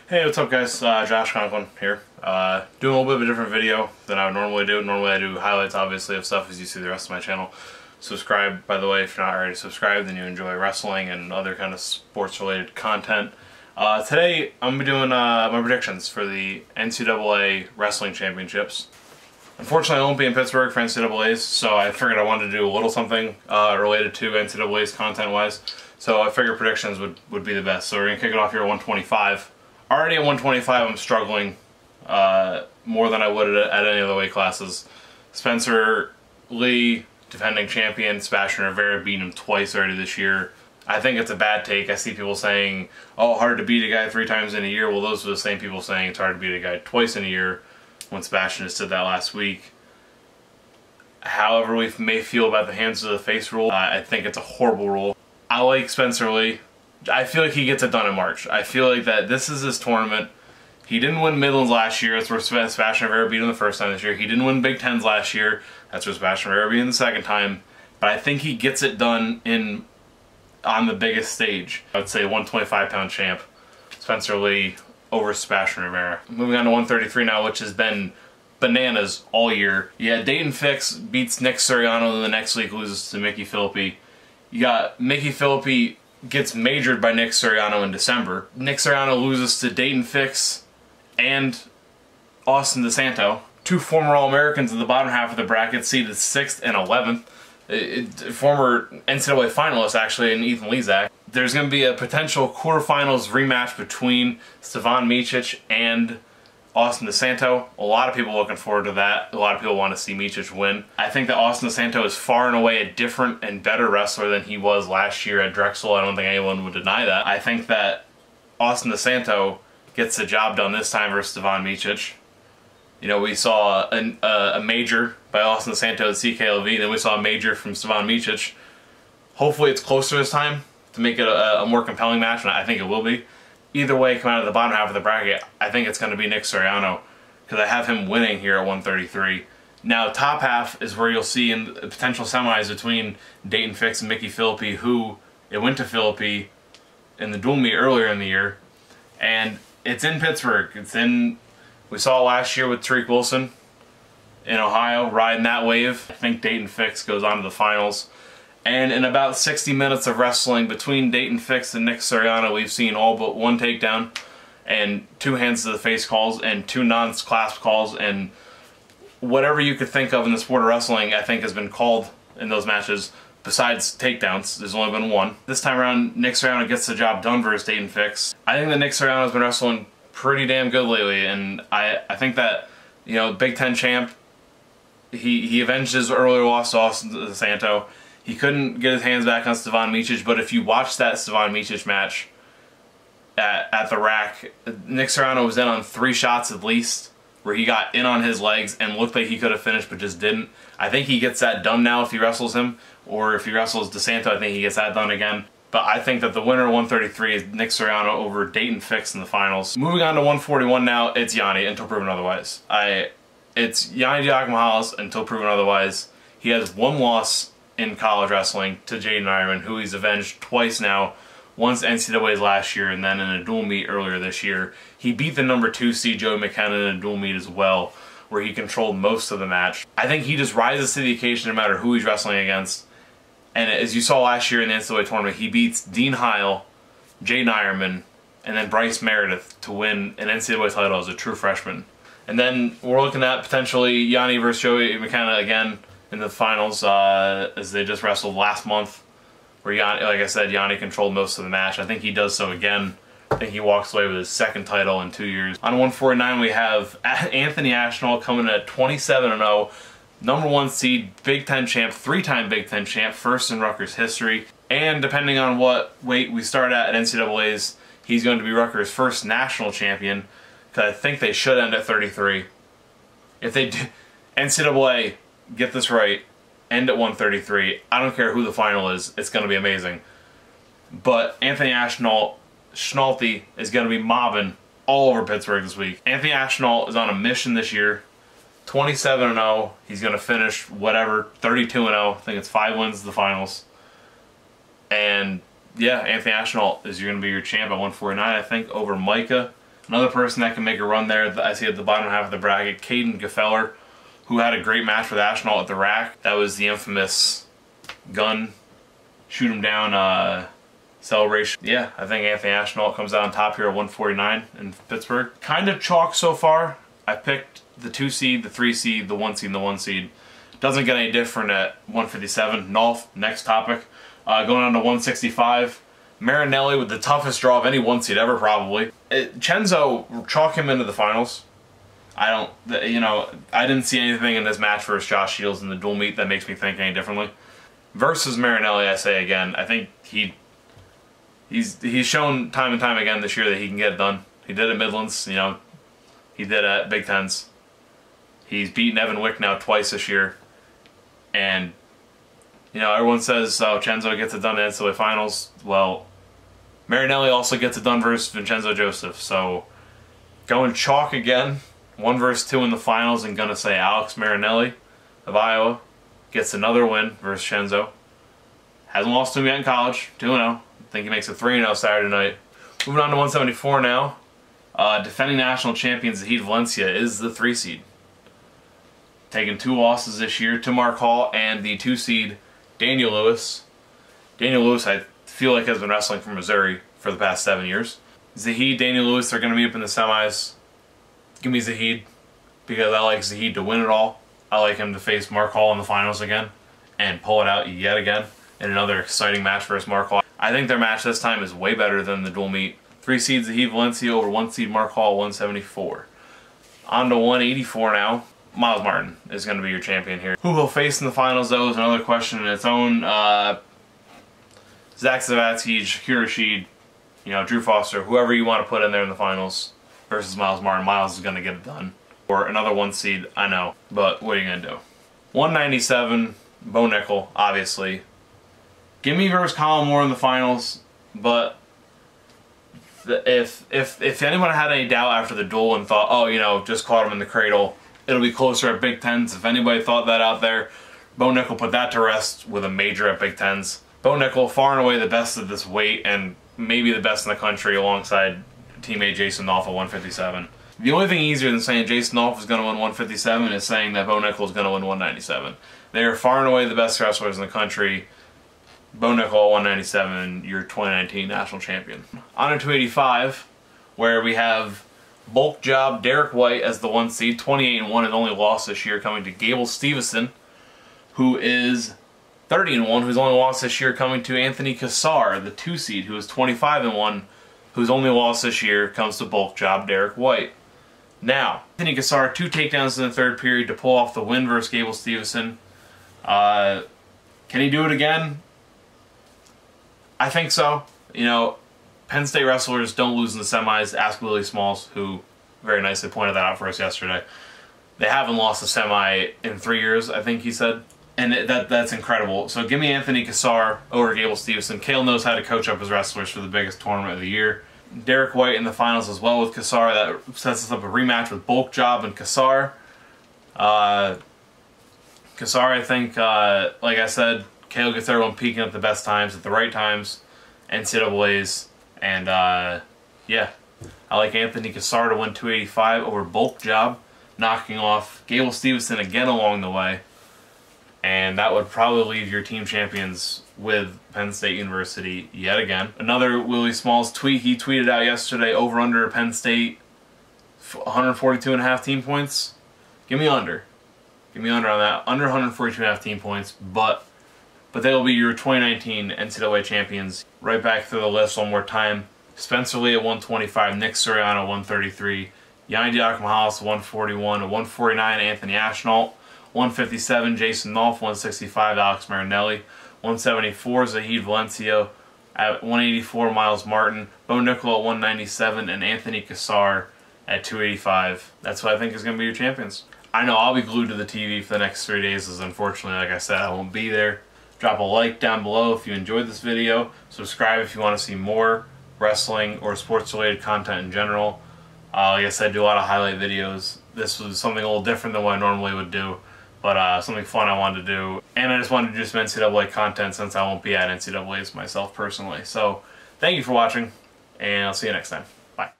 Hey, what's up guys? Josh Conklin here. Doing a little bit of a different video than I would normally do. Normally I do highlights, obviously, of stuff as you see the rest of my channel. Subscribe, by the way, if you're not already subscribed, then you enjoy wrestling and other kind of sports-related content. Today, I'm going to be doing my predictions for the NCAA Wrestling Championships. Unfortunately, I won't be in Pittsburgh for NCAA's, so I figured I wanted to do a little something related to NCAA's content-wise. So I figured predictions would be the best. So we're going to kick it off here at 125. Already at 125, I'm struggling more than I would at any other weight classes. Spencer Lee, defending champion, Sebastian Rivera beat him twice already this year. I think it's a bad take. I see people saying, oh, hard to beat a guy 3 times in a year. Well, those are the same people saying it's hard to beat a guy twice in a year when Sebastian just did that last week. However we may feel about the hands of the face rule, I think it's a horrible rule. I like Spencer Lee. I feel like he gets it done in March. I feel like that this is his tournament. He didn't win Midlands last year. That's where Sebastian Rivera beat him the first time this year. He didn't win Big Tens last year. That's where Sebastian Rivera beat him the second time. But I think he gets it done on the biggest stage. I would say 125-pound champ, Spencer Lee over Sebastian Rivera. Moving on to 133 now, which has been bananas all year. Yeah, Dayton Fix beats Nick Suriano, then the next week loses to Mickey Philippi. You got Mickey Philippi gets majored by Nick Suriano in December. Nick Suriano loses to Dayton Fix and Austin DeSanto, 2 former All-Americans in the bottom half of the bracket, seeded 6th and 11th. Former NCAA finalists, actually, in Ethan Lezak. There's going to be a potential quarterfinals rematch between Stevan Micic and Austin DeSanto. A lot of people looking forward to that. A lot of people want to see Micic win. I think that Austin DeSanto is far and away a different and better wrestler than he was last year at Drexel. I don't think anyone would deny that. I think that Austin DeSanto gets the job done this time versus Stevan Micic. You know, we saw a major by Austin DeSanto at CKLV, then we saw a major from Stevan Micic. Hopefully it's closer this time to make it a more compelling match, and I think it will be. Either way, come out of the bottom half of the bracket, I think it's going to be Nick Suriano, because I have him winning here at 133. Now, top half is where you'll see in the potential semis between Dayton Fix and Mickey Philippi, who it went to Philippi in the dual meet earlier in the year, and it's in Pittsburgh. We saw it last year with Tariq Wilson in Ohio, riding that wave. I think Dayton Fix goes on to the finals. And in about 60 minutes of wrestling between Dayton Fix and Nick Suriano, we've seen all but 1 takedown and 2 hands to the face calls and 2 non-clasp calls, and whatever you could think of in the sport of wrestling, I think has been called in those matches. Besides takedowns, there's only been 1. This time around, Nick Suriano gets the job done versus Dayton Fix. I think that Nick Suriano has been wrestling pretty damn good lately, and I think that, you know, Big Ten champ, he avenged his earlier loss to Austin DeSanto. He couldn't get his hands back on Stevan Micic, but if you watch that Stevan Micic match at the rack, Nick Suriano was in on 3 shots at least, where he got in on his legs and looked like he could have finished but just didn't. I think he gets that done now if he wrestles him, or if he wrestles DeSanto, I think he gets that done again. But I think that the winner of 133 is Nick Suriano over Dayton Fix in the finals. Moving on to 141 now, it's Yanni until proven otherwise. It's Yanni Diakomahalis until proven otherwise. He has 1 loss in college wrestling to Jaden Ironman, who he's avenged twice now. Once NCAA's last year, and then in a dual meet earlier this year. He beat the number 2 seed Joey McKenna in a dual meet as well, where he controlled most of the match. I think he just rises to the occasion no matter who he's wrestling against. And as you saw last year in the NCAA tournament, he beats Dean Heil, Jaden Ironman, and then Bryce Meredith to win an NCAA title as a true freshman. And then we're looking at potentially Yanni versus Joey McKenna again in the finals, as they just wrestled last month, where Yanni, like I said, Yanni controlled most of the match. I think he does so again. I think he walks away with his 2nd title in 2 years. On 149, we have Anthony Ashnault coming at 27-0, number 1 seed, Big Ten champ, 3-time Big Ten champ, first in Rutgers history. And depending on what weight we start at NCAA's, he's going to be Rutgers' first national champion, because I think they should end at 33. If they do, NCAA, get this right, end at 133. I don't care who the final is, it's going to be amazing. But Anthony Schnaulty is going to be mobbing all over Pittsburgh this week. Anthony Ashnault is on a mission this year. 27-0. He's going to finish whatever, 32-0. I think it's 5 wins to the finals. And yeah, Anthony Ashnault is going to be your champ at 149, I think, over Micah Another person that can make a run there, I see at the bottom half of the bracket, Caden Gefeller, who had a great match with Ashnault at the rack. That was the infamous gun, shoot him down celebration. Yeah, I think Anthony Ashnault comes out on top here at 149 in Pittsburgh. Kind of chalk so far. I picked the 2 seed, the 3 seed, the 1 seed, and the 1 seed. Doesn't get any different at 157. Nolf, next topic. Going on to 165. Marinelli with the toughest draw of any 1 seed ever, probably. Ncaa, chalk him into the finals. I didn't see anything in this match versus Josh Shields in the dual meet that makes me think any differently. Versus Marinelli, I say again, I think he's shown time and time again this year that he can get it done. He did it at Midlands, he did it at Big Tens. He's beaten Evan Wick now twice this year. And, everyone says, oh, Ncaa gets it done in the NCAA finals. Well, Marinelli also gets it done versus Vincenzo Joseph. So, going chalk again, 1 versus 2 in the finals, and gonna say Alex Marinelli of Iowa gets another win versus Ncaa. Hasn't lost to him yet in college, 2-0. I think he makes it 3-0 Saturday night. Moving on to 174 now. Defending national champion Zahid Valencia is the 3 seed. Taking 2 losses this year to Mark Hall and the 2 seed Daniel Lewis. Daniel Lewis, I feel like, has been wrestling for Missouri for the past 7 years. Zahid, Daniel Lewis, they're going to meet up in the semis. Give me Zahid, because I like Zahid to win it all. I like him to face Mark Hall in the finals again and pull it out yet again in another exciting match versus Mark Hall. I think their match this time is way better than the dual meet. 3 seed Zahid Valencia over 1 seed Mark Hall, 174. On to 184 now. Miles Martin is going to be your champion here. Who he'll face in the finals, though, is another question in its own. Zach Zavatsky, Shakir Rashid, Drew Foster, whoever you want to put in there in the finals versus Miles Martin. Miles is going to get it done. Or another 1 seed, I know, but what are you going to do? 197, Bo Nickel, obviously. Give me versus Colin Moore in the finals, but if anyone had any doubt after the duel and thought, oh, just caught him in the cradle, it'll be closer at Big Tens. If anybody thought that out there, Bo Nickel put that to rest with a major at Big Tens. Bo Nickel, far and away the best of this weight, and maybe the best in the country alongside teammate Jason Nolf at 157. The only thing easier than saying Jason Nolf is going to win 157 is saying that Bo Nickel is going to win 197. They are far and away the best wrestlers in the country. Bo Nickel at 197, your 2019 national champion. On to 285, where we have bulk job Derek White as the 1 seed, 28-1, and only lost this year, coming to Gable Stevenson, who is 30-1, who's only lost this year, coming to Anthony Cassar, the 2 seed, who is 25-1, whose only loss this year comes to bulk job Derek White. Now, Anthony Cassar, 2 takedowns in the 3rd period to pull off the win versus Gable Stevenson. Can he do it again? I think so. Penn State wrestlers don't lose in the semis. Ask Willie Smalls, who very nicely pointed that out for us yesterday. They haven't lost a semi in 3 years, I think he said. And that's incredible. So give me Anthony Cassar over Gable Stevenson. Cale knows how to coach up his wrestlers for the biggest tournament of the year. Derek White in the finals as well with Cassar. That sets us up a rematch with Bulk Job and Cassar. Cassar, I think, like I said, Cale gets everyone peaking at the best times, at the right times, NCAAs. And, yeah, I like Anthony Cassar to win 285 over Bulk Job, knocking off Gable Stevenson again along the way. And that would probably leave your team champions with Penn State University yet again. Another Willie Smalls tweet he tweeted out yesterday, over under Penn State, 142.5 team points. Give me under. Give me under on that. Under 142.5 team points, but they will be your 2019 NCAA champions. Right back through the list one more time. Spencer Lee at 125, Nick Suriano 133, Yanni Diakomahalis 141, 149 Anthony Ashnault, 157 Jason Nolf, 165 Alex Marinelli, 174 Zahid Valencia, at 184 Miles Martin, Bo Nickel at 197, and Anthony Cassar at 285. That's what I think is going to be your champions. I know I'll be glued to the TV for the next 3 days, as unfortunately, like I said, I won't be there. Drop a like down below if you enjoyed this video. Subscribe if you want to see more wrestling or sports-related content in general. Like I said, I do a lot of highlight videos. This was something a little different than what I normally would do, but something fun I wanted to do. And I just wanted to do some NCAA content since I won't be at NCAAs myself personally. So, thank you for watching, and I'll see you next time. Bye.